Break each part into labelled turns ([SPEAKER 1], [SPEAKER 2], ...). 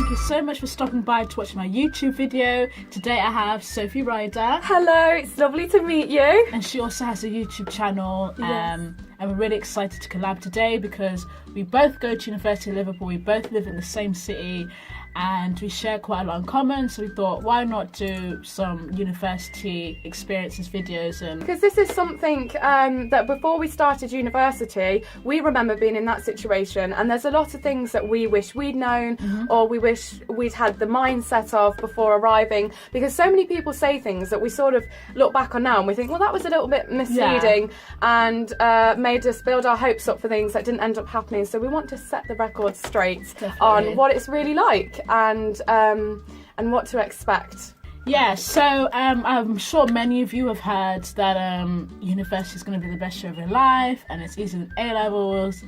[SPEAKER 1] thank you so much for stopping by to watch my YouTube video. Today I have Sophie Ryder.
[SPEAKER 2] Hello, it's lovely to meet you.
[SPEAKER 1] And she also has a YouTube channel.
[SPEAKER 2] Yes.
[SPEAKER 1] And we're really excited to collab today because we both go to University of Liverpool, we both live in the same city, and we share quite a lot in common, so we thought, why not do some university experiences videos? And
[SPEAKER 2] because this is something that before we started university, we remember being in that situation, and there's a lot of things that we wish we'd known, or we wish we'd had the mindset of before arriving, because so many people say things that we sort of look back on now and we think, well, that was a little bit misleading, and made us build our hopes up for things that didn't end up happening. So we want to set the record straight on what it's really like and what to expect.
[SPEAKER 1] Yeah, so I'm sure many of you have heard that university is going to be the best year of your life and it's easier than A-levels.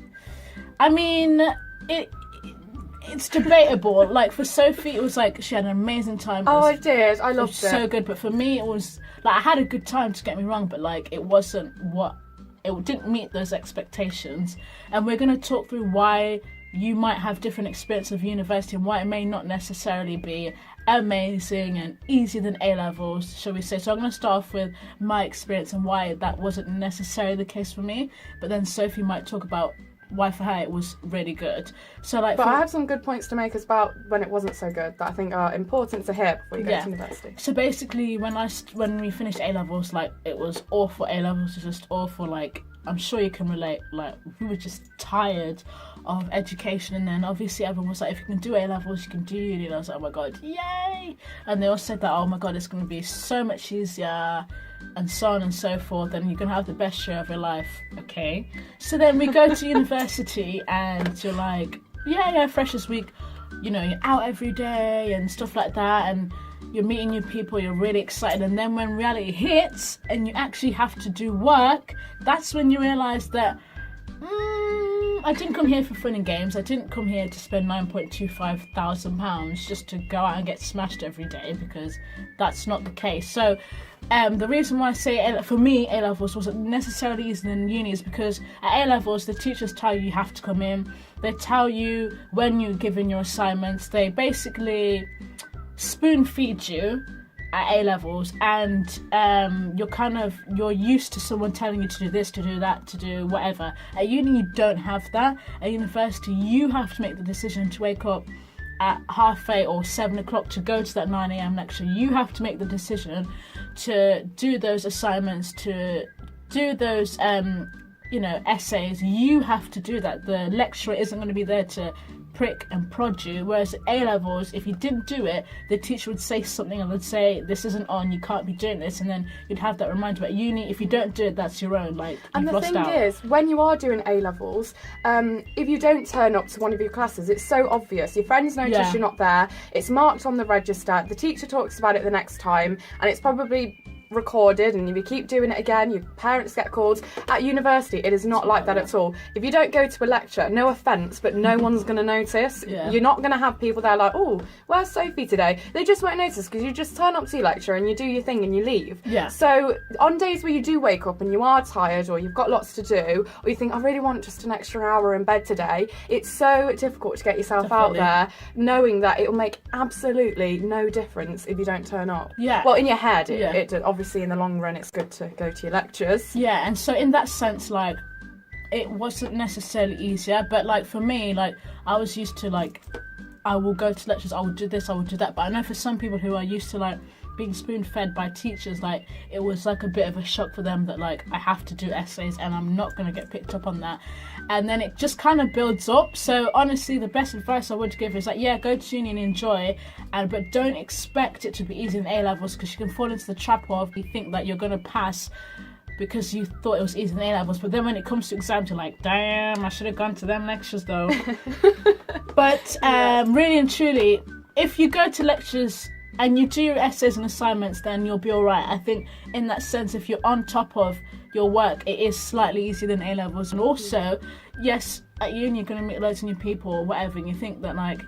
[SPEAKER 1] I mean, it's debatable. Like for Sophie, it was like she had an amazing time.
[SPEAKER 2] Oh, I did. I loved it.
[SPEAKER 1] So good. But for me, it was like I had a good time, to get me wrong, but like it wasn't it didn't meet those expectations. And we're going to talk through why you might have different experience of university and why it may not necessarily be amazing and easier than A-levels, shall we say. So I'm going to start off with my experience and why that wasn't necessarily the case for me, but then Sophie might talk about why for her it was really good. So like,
[SPEAKER 2] but I have some good points to make about when it wasn't so good that I think are important to hear before you go to university.
[SPEAKER 1] So basically, when we finished A-levels, like it was awful. A-levels was just awful. Like I'm sure you can relate. Like we were just tired of education, and then obviously everyone was like, if you can do A-levels, you can do uni. And I was like, oh my god, yay! And they all said that, oh my god, it's going to be so much easier, and so on and so forth, and you're going to have the best year of your life. Okay, so then we go to university and you're like, yeah, freshers week, you know, you're out every day and stuff like that, and you're meeting new people, you're really excited, and then when reality hits and you actually have to do work, that's when you realise that I didn't come here for fun and games. I didn't come here to spend £9,250 just to go out and get smashed every day, because that's not the case. So the reason why I say for me A-levels wasn't necessarily easier than uni is because at A-levels the teachers tell you have to come in, they tell you when you're given your assignments, they basically spoon feed you at A-levels, and you're used to someone telling you to do this, to do that, to do whatever. At uni you don't have that. At university you have to make the decision to wake up at 8:30 or 7 o'clock to go to that 9 a.m. lecture. You have to make the decision to do those assignments, to do those essays. You have to do that. The lecturer isn't going to be there to prick and prod you, whereas at A-levels, if you didn't do it, the teacher would say something and would say, this isn't on, you can't be doing this, and then you'd have that reminder. But at uni, if you don't do it, that's your own, like,
[SPEAKER 2] and
[SPEAKER 1] you've
[SPEAKER 2] the
[SPEAKER 1] lost
[SPEAKER 2] thing
[SPEAKER 1] out.
[SPEAKER 2] is, when you are doing A-levels, if you don't turn up to one of your classes, it's so obvious. Your friends notice you're not there, it's marked on the register, the teacher talks about it the next time, and it's probably recorded, and if you keep doing it again, your parents get called. At university, it is not like that at all. If you don't go to a lecture, no offence, but no one's going to notice. You're not going to have people there like, oh, where's Sophie today? They just won't notice, because you just turn up to your lecture and you do your thing and you leave. So on days where you do wake up and you are tired, or you've got lots to do, or you think, I really want just an extra hour in bed today, it's so difficult to get yourself out there knowing that it will make absolutely no difference if you don't turn up. Well, in your head, it obviously in the long run it's good to go to your lectures.
[SPEAKER 1] And so in that sense, like, it wasn't necessarily easier, but like for me, like I was used to, like, I will go to lectures, I will do this, I will do that. But I know for some people who are used to like being spoon fed by teachers, like it was like a bit of a shock for them that like I have to do essays and I'm not going to get picked up on that. And then it just kind of builds up. So honestly, the best advice I would give is like, go to uni and enjoy, but don't expect it to be easy in A-levels, because you can fall into the trap of you think that you're going to pass because you thought it was easy in A-levels, but then when it comes to exams, you're like, damn, I should have gone to them lectures though. But really and truly, if you go to lectures and you do your essays and assignments, then you'll be all right. I think in that sense, if you're on top of your work, it is slightly easier than A-levels. And also, yes, at uni you're going to meet loads of new people or whatever, and you think that like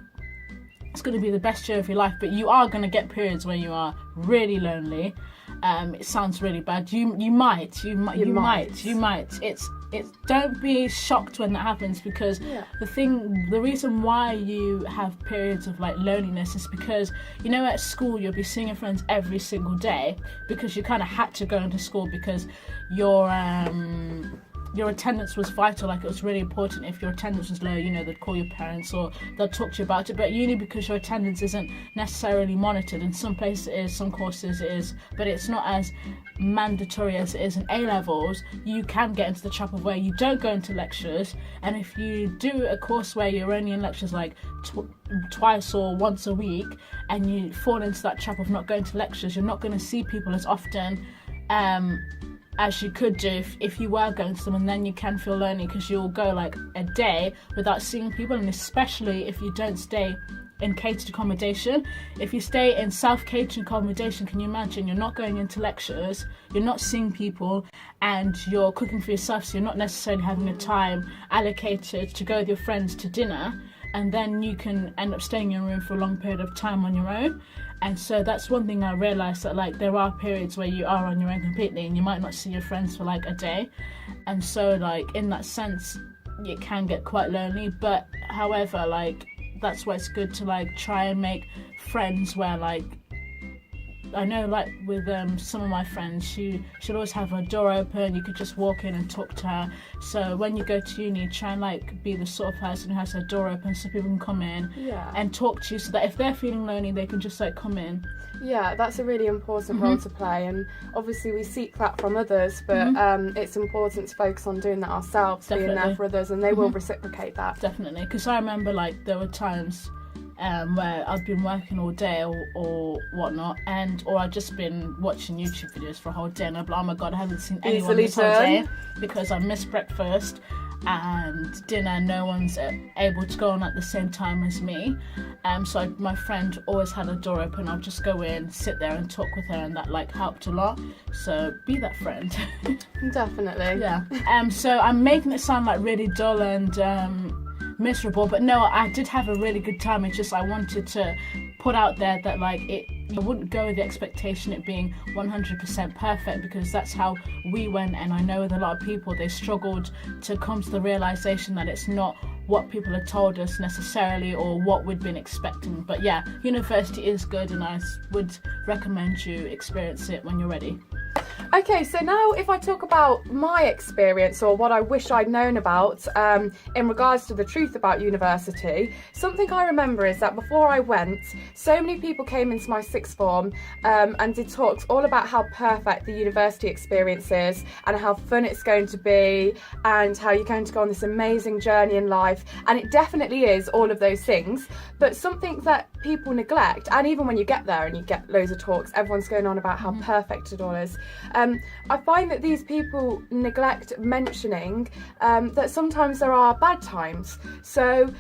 [SPEAKER 1] it's going to be the best year of your life, but you are going to get periods where you are really lonely. It sounds really bad. You might. It's don't be shocked when that happens, because the reason why you have periods of like loneliness is because, you know, at school you'll be seeing your friends every single day because you kind of had to go into school because your attendance was vital, like it was really important. If your attendance was low, you know, they'd call your parents or they'll talk to you about it. But at uni, because your attendance isn't necessarily monitored, in some places it is, some courses it is, but it's not as mandatory as it is in A-levels, you can get into the trap of where you don't go into lectures, and if you do a course where you're only in lectures like twice or once a week, and you fall into that trap of not going to lectures, you're not going to see people as often as you could do if you were going to them, and then you can feel lonely because you'll go like a day without seeing people, and especially if you don't stay in catered accommodation. If you stay in self-catered accommodation, can you imagine, you're not going into lectures, you're not seeing people, and you're cooking for yourself, so you're not necessarily having a time allocated to go with your friends to dinner, and then you can end up staying in your room for a long period of time on your own. And so that's one thing I realised, that like there are periods where you are on your own completely and you might not see your friends for like a day. And so like in that sense, it can get quite lonely. But however, like that's why it's good to like try and make friends where like, I know like with some of my friends, she'll always have her door open, you could just walk in and talk to her. So when you go to uni, try and like be the sort of person who has her door open so people can come in and talk to you, so that if they're feeling lonely they can just like come in.
[SPEAKER 2] Yeah, that's a really important role to play, and obviously we seek that from others, but it's important to focus on doing that ourselves, being there for others, and they will reciprocate that.
[SPEAKER 1] Definitely, because I remember like there were times where I've been working all day or whatnot, or I've just been watching YouTube videos for a whole day, and I'm like, oh my god, I haven't seen anyone this whole day because I missed breakfast and dinner. No one's able to go on at the same time as me. So my friend always had a door open. I'll just go in, sit there and talk with her, and that like helped a lot. So be that friend.
[SPEAKER 2] Definitely.
[SPEAKER 1] Yeah. So I'm making it sound like really dull and miserable, but no, I did have a really good time. It's just I wanted to put out there that like I wouldn't go with the expectation it being 100% perfect, because that's how we went, and I know with a lot of people they struggled to come to the realization that it's not what people had told us necessarily or what we'd been expecting. But yeah, university is good, and I would recommend you experience it when you're ready.
[SPEAKER 2] Okay, so now if I talk about my experience, or what I wish I'd known about in regards to the truth about university, something I remember is that before I went, so many people came into my sixth form and did talks all about how perfect the university experience is, and how fun it's going to be, and how you're going to go on this amazing journey in life. And it definitely is all of those things, but something that people neglect, and even when you get there and you get loads of talks, everyone's going on about how perfect it all is. I find that these people neglect mentioning that sometimes there are bad times. So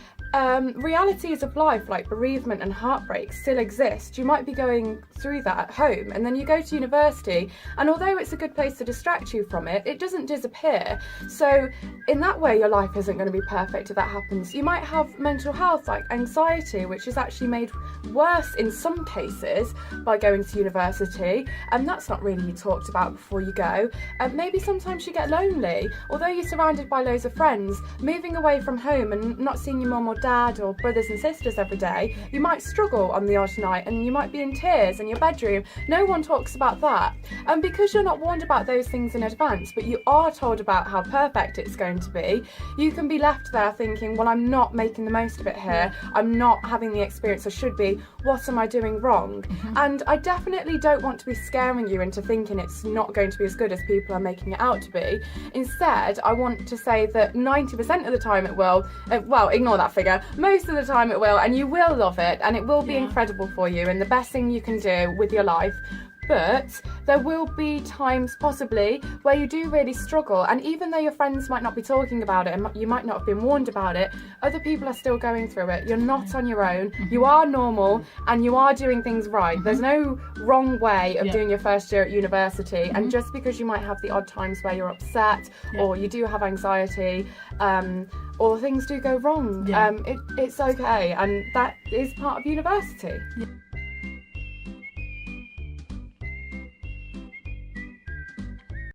[SPEAKER 2] realities of life like bereavement and heartbreak still exist. You might be going through that at home, and then you go to university, and although it's a good place to distract you from it, it doesn't disappear. So in that way your life isn't going to be perfect if that happens. You might have mental health like anxiety, which is actually made worse in some cases by going to university, and that's not really talked about before you go. Maybe sometimes you get lonely, although you're surrounded by loads of friends. Moving away from home and not seeing your mum or dad or brothers and sisters every day, you might struggle on the odd night, and you might be in tears in your bedroom. No one talks about that, and because you're not warned about those things in advance, but you are told about how perfect it's going to be, you can be left there thinking, well, I'm not making the most of it here, I'm not having the experience I should be, what am I doing wrong? And I definitely don't want to be scaring you into thinking it's not going to be as good as people are making it out to be. Instead, I want to say that 90% of the time it will, well, ignore that figure, most of the time it will, and you will love it, and it will be incredible for you and the best thing you can do with your life. But there will be times possibly where you do really struggle, and even though your friends might not be talking about it and you might not have been warned about it, other people are still going through it. You're not on your own. You are normal and you are doing things right. There's no wrong way of doing your first year at university, and just because you might have the odd times where you're upset or you do have anxiety, or things do go wrong, it's okay, and that is part of university.